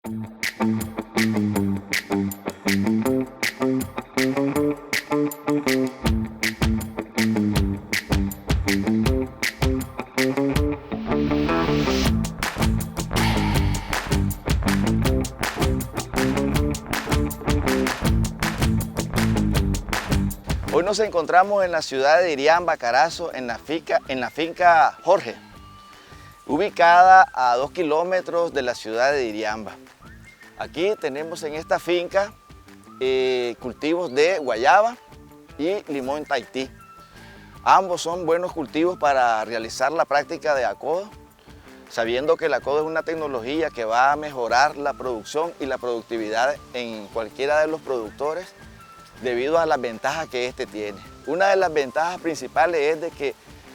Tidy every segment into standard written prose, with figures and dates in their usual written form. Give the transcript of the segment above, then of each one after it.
Hoy nos encontramos en la ciudad de Iriamba, Carazo, en la finca Jorge, ubicada a 2 kilómetros de la ciudad de Iriamba. Aquí tenemos en esta finca cultivos de guayaba y limón Tahití. Ambos son buenos cultivos para realizar la práctica de acodo, sabiendo que el acodo es una tecnología que va a mejorar la producción y la productividad en cualquiera de los productores debido a las ventajas que este tiene. Una de las ventajas principales es de que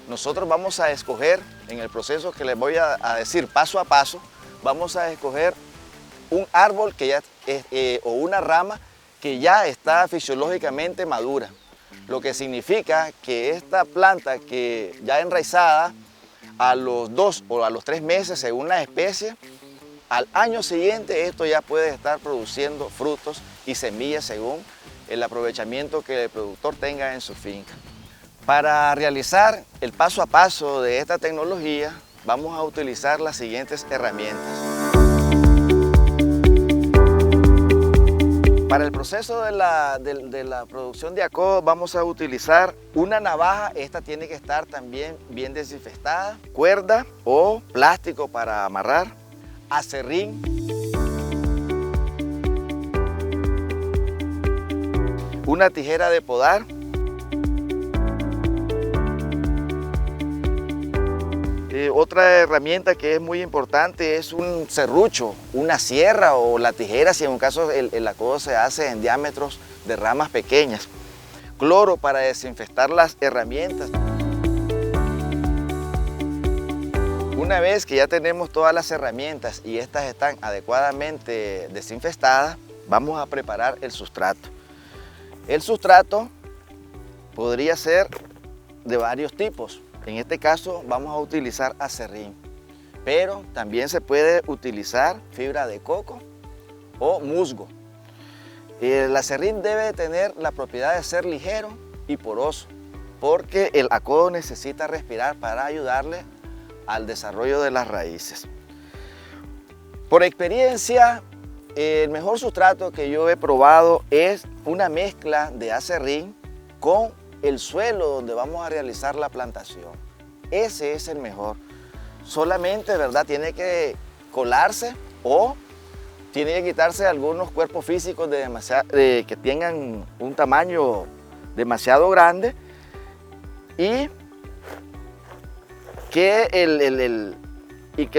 nosotros vamos a escoger, en el proceso que les voy a decir paso a paso, vamos a escoger un árbol que ya o una rama que ya está fisiológicamente madura, lo que significa que esta planta que ya enraizada a los 2 o a los 3 meses según la especie, al año siguiente esto ya puede estar produciendo frutos y semillas según el aprovechamiento que el productor tenga en su finca. Para realizar el paso a paso de esta tecnología vamos a utilizar las siguientes herramientas. Para el proceso de la producción de acodo vamos a utilizar una navaja, esta tiene que estar también bien desinfectada, cuerda o plástico para amarrar, aserrín, una tijera de podar, otra herramienta que es muy importante es un serrucho, una sierra o la tijera si en un caso el acodo se hace en diámetros de ramas pequeñas, cloro para desinfectar las herramientas. Una vez que ya tenemos todas las herramientas y estas están adecuadamente desinfectadas, vamos a preparar el sustrato. El sustrato podría ser de varios tipos. En este caso vamos a utilizar aserrín, pero también se puede utilizar fibra de coco o musgo. El aserrín debe tener la propiedad de ser ligero y poroso, porque el acodo necesita respirar para ayudarle al desarrollo de las raíces. Por experiencia, el mejor sustrato que yo he probado es una mezcla de aserrín con el suelo donde vamos a realizar la plantación. Ese es el mejor. Solamente, ¿verdad?, tiene que colarse o tiene que quitarse algunos cuerpos físicos que tengan un tamaño demasiado grande y que el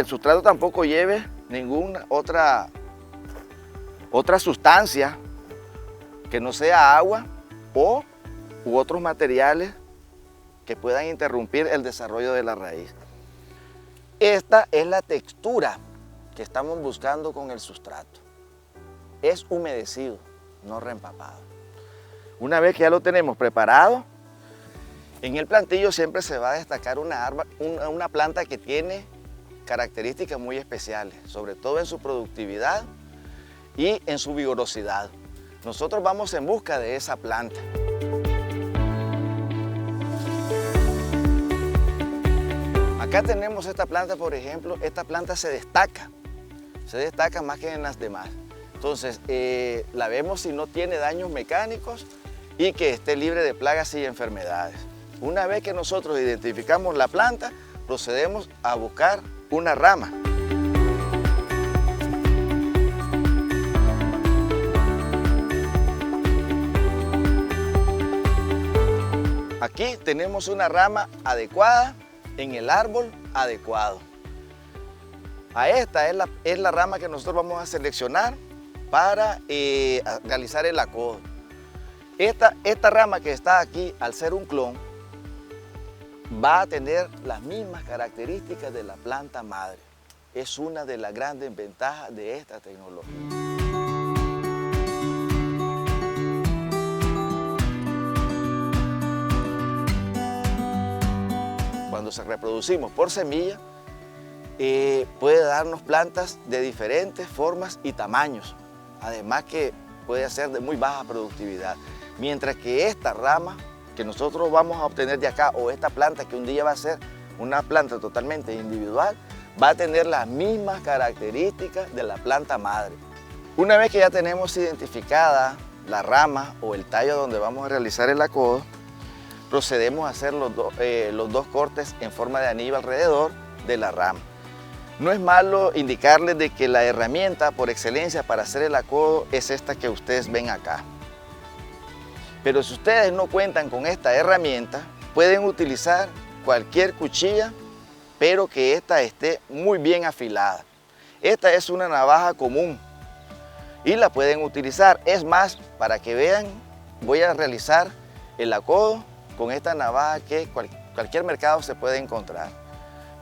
sustrato tampoco lleve ninguna otra sustancia que no sea agua u otros materiales que puedan interrumpir el desarrollo de la raíz. Esta es la textura que estamos buscando con el sustrato. Es humedecido, no reempapado. Una vez que ya lo tenemos preparado, en el plantillo siempre se va a destacar una planta que tiene características muy especiales, sobre todo en su productividad y en su vigorosidad. Nosotros vamos en busca de esa planta. Acá tenemos esta planta, por ejemplo, esta planta se destaca más que en las demás. Entonces, la vemos si no tiene daños mecánicos y que esté libre de plagas y enfermedades. Una vez que nosotros identificamos la planta, procedemos a buscar una rama. Aquí tenemos una rama adecuada en el árbol adecuado. Esta es la rama que nosotros vamos a seleccionar para realizar el acodo. Esta rama que está aquí, al ser un clon, va a tener las mismas características de la planta madre. Es una de las grandes ventajas de esta tecnología. Cuando se reproducimos por semilla, puede darnos plantas de diferentes formas y tamaños, además que puede ser de muy baja productividad, mientras que esta rama que nosotros vamos a obtener de acá, o esta planta que un día va a ser una planta totalmente individual, va a tener las mismas características de la planta madre. Una vez que ya tenemos identificada la rama o el tallo donde vamos a realizar el acodo, procedemos a hacer los dos cortes en forma de anillo alrededor de la rama. No es malo indicarles de que la herramienta por excelencia para hacer el acodo es esta que ustedes ven acá. Pero si ustedes no cuentan con esta herramienta, pueden utilizar cualquier cuchilla, pero que esta esté muy bien afilada. Esta es una navaja común y la pueden utilizar. Es más, para que vean, voy a realizar el acodo con esta navaja que cualquier mercado se puede encontrar.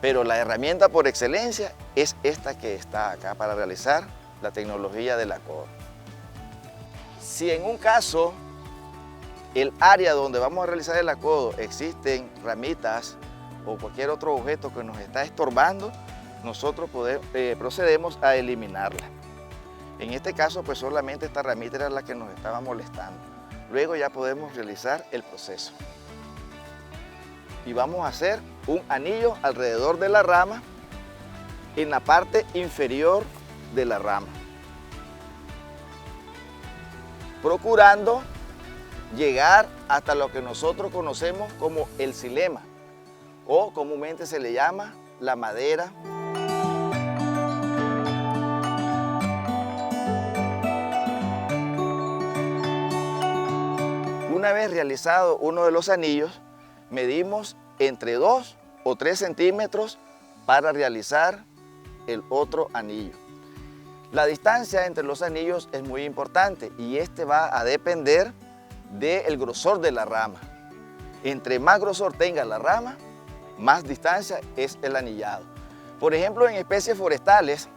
Pero la herramienta por excelencia es esta que está acá para realizar la tecnología del acodo. Si en un caso el área donde vamos a realizar el acodo existen ramitas o cualquier otro objeto que nos está estorbando, nosotros procedemos a eliminarla. En este caso, pues solamente esta ramita era la que nos estaba molestando. Luego ya podemos realizar el proceso. Y vamos a hacer un anillo alrededor de la rama en la parte inferior de la rama, procurando llegar hasta lo que nosotros conocemos como el xilema, o comúnmente se le llama la madera. Una vez realizado uno de los anillos, medimos entre 2 o 3 centímetros para realizar el otro anillo. La distancia entre los anillos es muy importante y este va a depender del grosor de la rama. Entre más grosor tenga la rama, más distancia es el anillado. Por ejemplo, en especies forestales,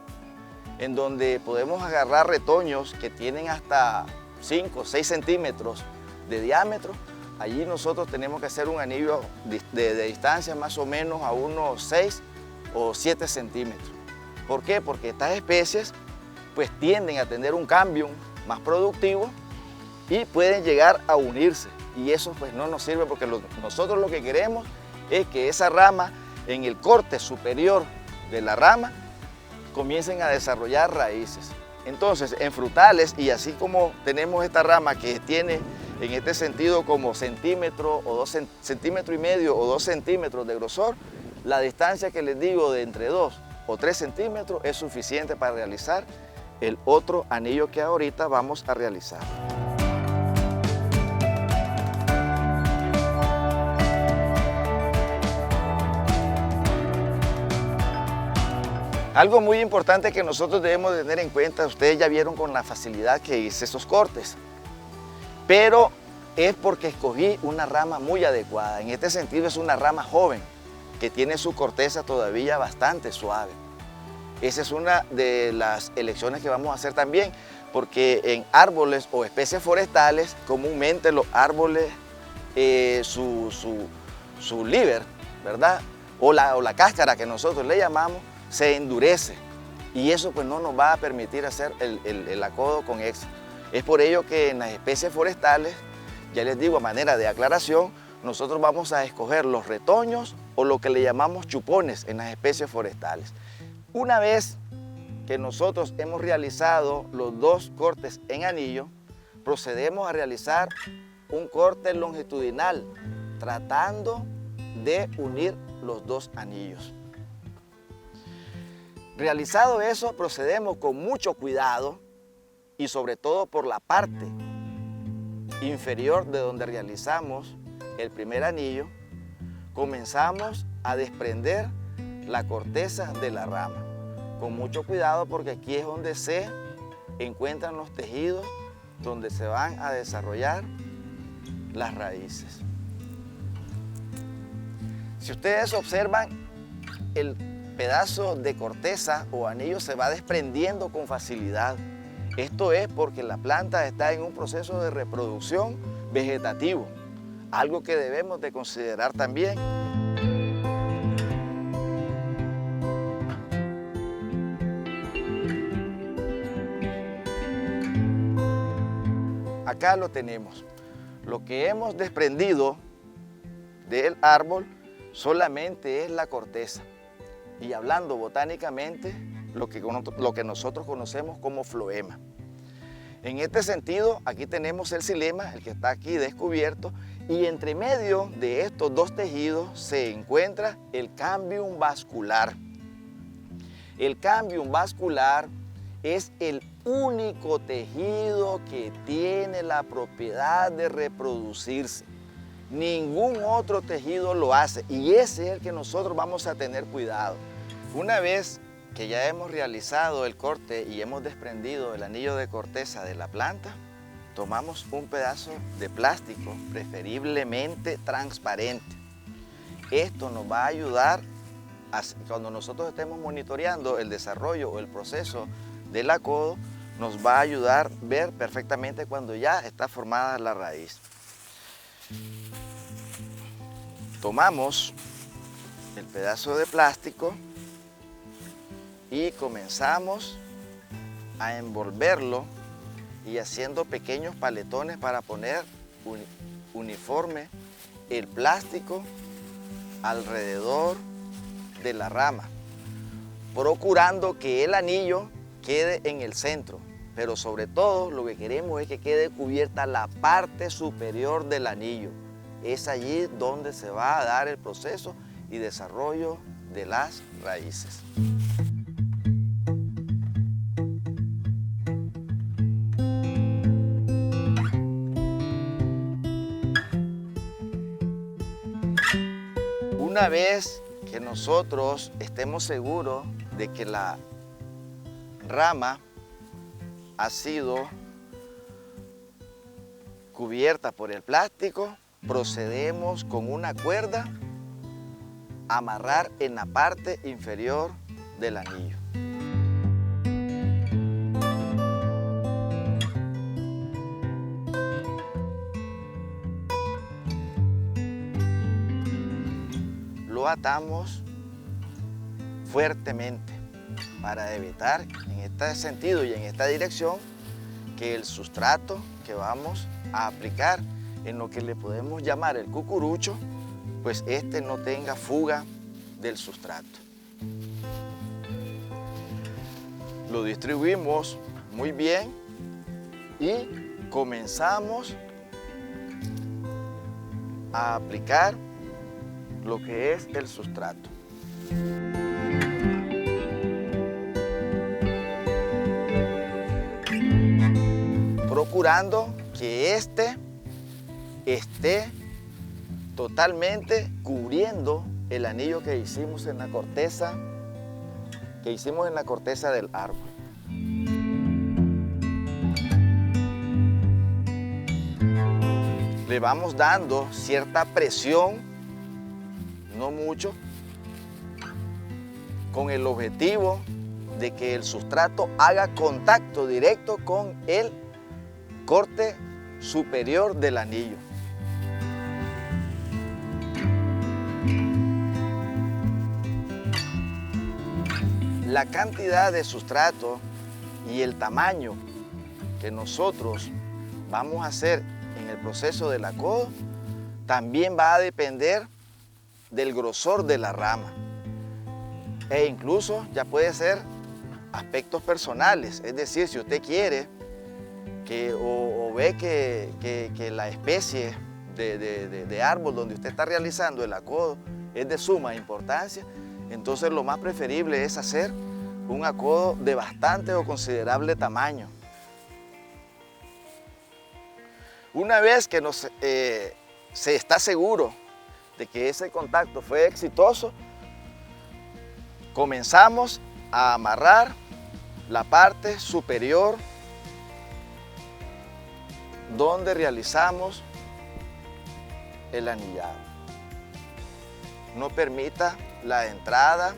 en donde podemos agarrar retoños que tienen hasta 5 o 6 centímetros de diámetro, allí nosotros tenemos que hacer un anillo de distancia más o menos a unos 6 o 7 centímetros. ¿Por qué? Porque estas especies pues tienden a tener un cambio más productivo y pueden llegar a unirse, y eso pues no nos sirve, porque nosotros lo que queremos es que esa rama, en el corte superior de la rama, comiencen a desarrollar raíces. Entonces, en frutales, y así como tenemos esta rama que tiene en este sentido como centímetro o 2 centímetros y medio o 2 centímetros de grosor, la distancia que les digo de entre 2 o 3 centímetros es suficiente para realizar el otro anillo que ahorita vamos a realizar. Algo muy importante que nosotros debemos tener en cuenta, ustedes ya vieron con la facilidad que hice esos cortes, pero es porque escogí una rama muy adecuada. En este sentido es una rama joven, que tiene su corteza todavía bastante suave. Esa es una de las elecciones que vamos a hacer también, porque en árboles o especies forestales, comúnmente los árboles, su líber, ¿verdad? O la cáscara que nosotros le llamamos, se endurece, y eso pues no nos va a permitir hacer el acodo con éxito. Es por ello que en las especies forestales, ya les digo, a manera de aclaración, nosotros vamos a escoger los retoños o lo que le llamamos chupones en las especies forestales. Una vez que nosotros hemos realizado los dos cortes en anillo, procedemos a realizar un corte longitudinal, tratando de unir los dos anillos. Realizado eso, procedemos con mucho cuidado, y sobre todo por la parte inferior de donde realizamos el primer anillo, comenzamos a desprender la corteza de la rama. Con mucho cuidado, porque aquí es donde se encuentran los tejidos donde se van a desarrollar las raíces. Si ustedes observan, el pedazo de corteza o anillo se va desprendiendo con facilidad. Esto es porque la planta está en un proceso de reproducción vegetativo, algo que debemos de considerar también. acá lo tenemos. Lo que hemos desprendido del árbol solamente es la corteza. Y hablando botánicamente, lo que nosotros conocemos como floema. En este sentido, aquí tenemos el xilema, el que está aquí descubierto, y entre medio de estos dos tejidos se encuentra el cambium vascular. El cambium vascular es el único tejido que tiene la propiedad de reproducirse. Ningún otro tejido lo hace y ese es el que nosotros vamos a tener cuidado. Una vez que ya hemos realizado el corte y hemos desprendido el anillo de corteza de la planta, tomamos un pedazo de plástico, preferiblemente transparente. Esto nos va a ayudar cuando nosotros estemos monitoreando el desarrollo o el proceso del acodo, nos va a ayudar a ver perfectamente cuando ya está formada la raíz. Tomamos el pedazo de plástico y comenzamos a envolverlo y haciendo pequeños paletones para poner uniforme el plástico alrededor de la rama, procurando que el anillo quede en el centro, pero sobre todo lo que queremos es que quede cubierta la parte superior del anillo. Es allí donde se va a dar el proceso y desarrollo de las raíces. Una vez que nosotros estemos seguros de que la rama ha sido cubierta por el plástico, procedemos con una cuerda a amarrar en la parte inferior del anillo. Lo atamos fuertemente para evitar en este sentido y en esta dirección que el sustrato que vamos a aplicar en lo que le podemos llamar el cucurucho, pues este no tenga fuga del sustrato. Lo distribuimos muy bien y comenzamos a aplicar lo que es el sustrato. Procurando que este esté totalmente cubriendo el anillo que hicimos en la corteza, del árbol. Le vamos dando cierta presión, no mucho, con el objetivo de que el sustrato haga contacto directo con el corte superior del anillo. La cantidad de sustrato y el tamaño que nosotros vamos a hacer en el proceso del acodo también va a depender del grosor de la rama e incluso ya puede ser aspectos personales, es decir, si usted quiere o ve que la especie de árbol donde usted está realizando el acodo es de suma importancia, entonces lo más preferible es hacer un acodo de bastante o considerable tamaño. Una vez que se está seguro de que ese contacto fue exitoso, comenzamos a amarrar la parte superior donde realizamos el anillado. No permita la entrada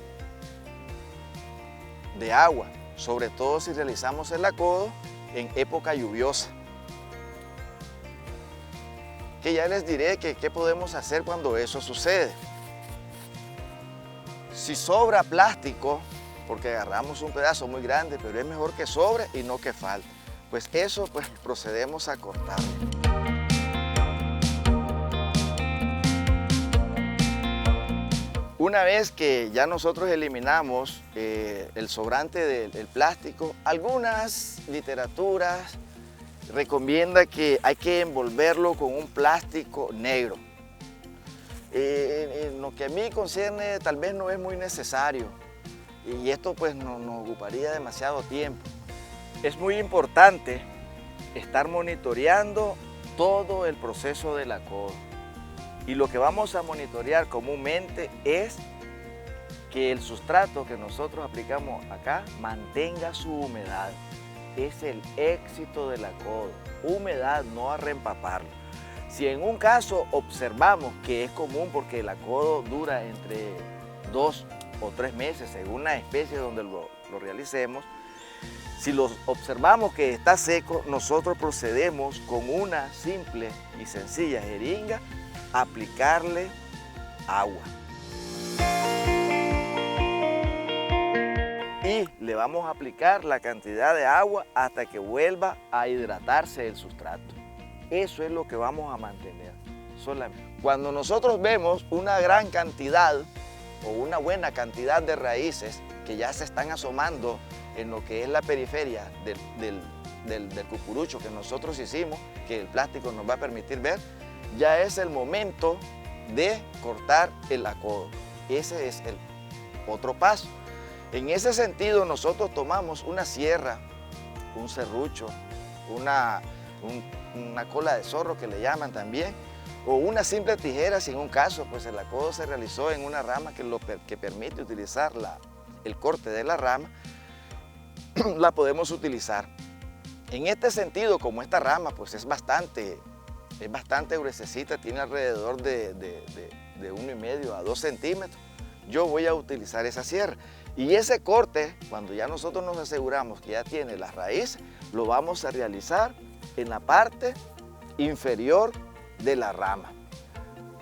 de agua, sobre todo si realizamos el acodo en época lluviosa. Que ya les diré qué podemos hacer cuando eso sucede. Si sobra plástico, porque agarramos un pedazo muy grande, pero es mejor que sobre y no que falte. pues eso pues procedemos a cortar. Una vez que ya nosotros eliminamos el sobrante del plástico, algunas literaturas recomiendan que hay que envolverlo con un plástico negro. En lo que a mí concierne tal vez no es muy necesario y esto pues nos ocuparía demasiado tiempo. Es muy importante estar monitoreando todo el proceso del acodo. Y lo que vamos a monitorear comúnmente es que el sustrato que nosotros aplicamos acá mantenga su humedad. Es el éxito del acodo. Humedad, no a reempaparlo. Si en un caso observamos que es común porque el acodo dura entre 2 o 3 meses según la especie donde lo realicemos, si lo observamos que está seco, nosotros procedemos con una simple y sencilla jeringa a aplicarle agua. Y le vamos a aplicar la cantidad de agua hasta que vuelva a hidratarse el sustrato. Eso es lo que vamos a mantener solamente. Cuando nosotros vemos una gran cantidad o una buena cantidad de raíces que ya se están asomando en lo que es la periferia del cucurucho que nosotros hicimos, que el plástico nos va a permitir ver, ya es el momento de cortar el acodo. Ese es el otro paso. En ese sentido, nosotros tomamos una sierra, un serrucho, una cola de zorro que le llaman también, o una simple tijera si en un caso pues el acodo se realizó en una rama que permite utilizar el corte de la rama, la podemos utilizar. En este sentido, como esta rama pues es bastante gruesecita, tiene alrededor de 1,5 a 2 centímetros, yo voy a utilizar esa sierra. Y ese corte, cuando ya nosotros nos aseguramos que ya tiene las raíces, lo vamos a realizar en la parte inferior de la rama.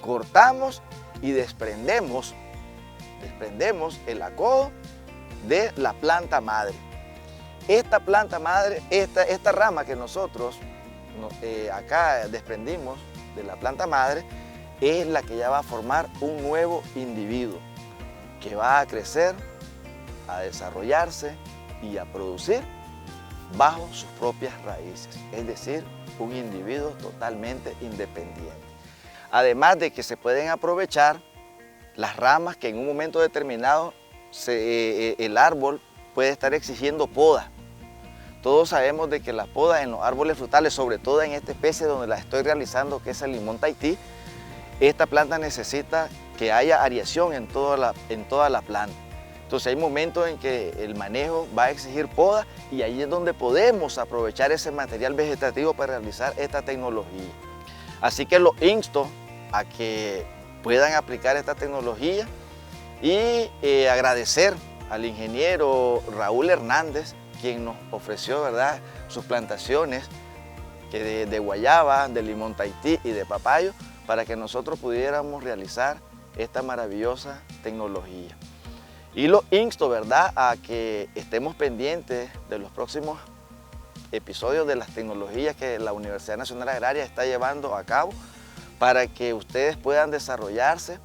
Cortamos y desprendemos el acodo de la planta madre. Esta planta madre, esta rama que nosotros acá desprendimos de la planta madre, es la que ya va a formar un nuevo individuo que va a crecer, a desarrollarse y a producir bajo sus propias raíces, es decir, un individuo totalmente independiente. Además de que se pueden aprovechar las ramas que en un momento determinado el árbol puede estar exigiendo poda. Todos sabemos de que la poda en los árboles frutales, sobre todo en esta especie donde la estoy realizando, que es el limón Tahití, esta planta necesita que haya aireación en toda la planta. Entonces hay momentos en que el manejo va a exigir poda y ahí es donde podemos aprovechar ese material vegetativo para realizar esta tecnología. Así que los insto a que puedan aplicar esta tecnología y agradecer al ingeniero Raúl Hernández, quien nos ofreció, ¿verdad?, sus plantaciones de guayaba, de limón Tahití y de papayo para que nosotros pudiéramos realizar esta maravillosa tecnología. Y los insto, ¿verdad?, a que estemos pendientes de los próximos episodios de las tecnologías que la Universidad Nacional Agraria está llevando a cabo para que ustedes puedan desarrollarse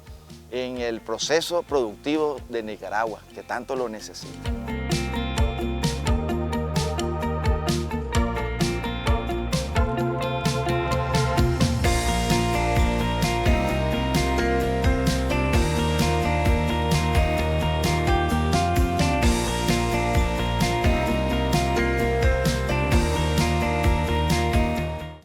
en el proceso productivo de Nicaragua, que tanto lo necesita.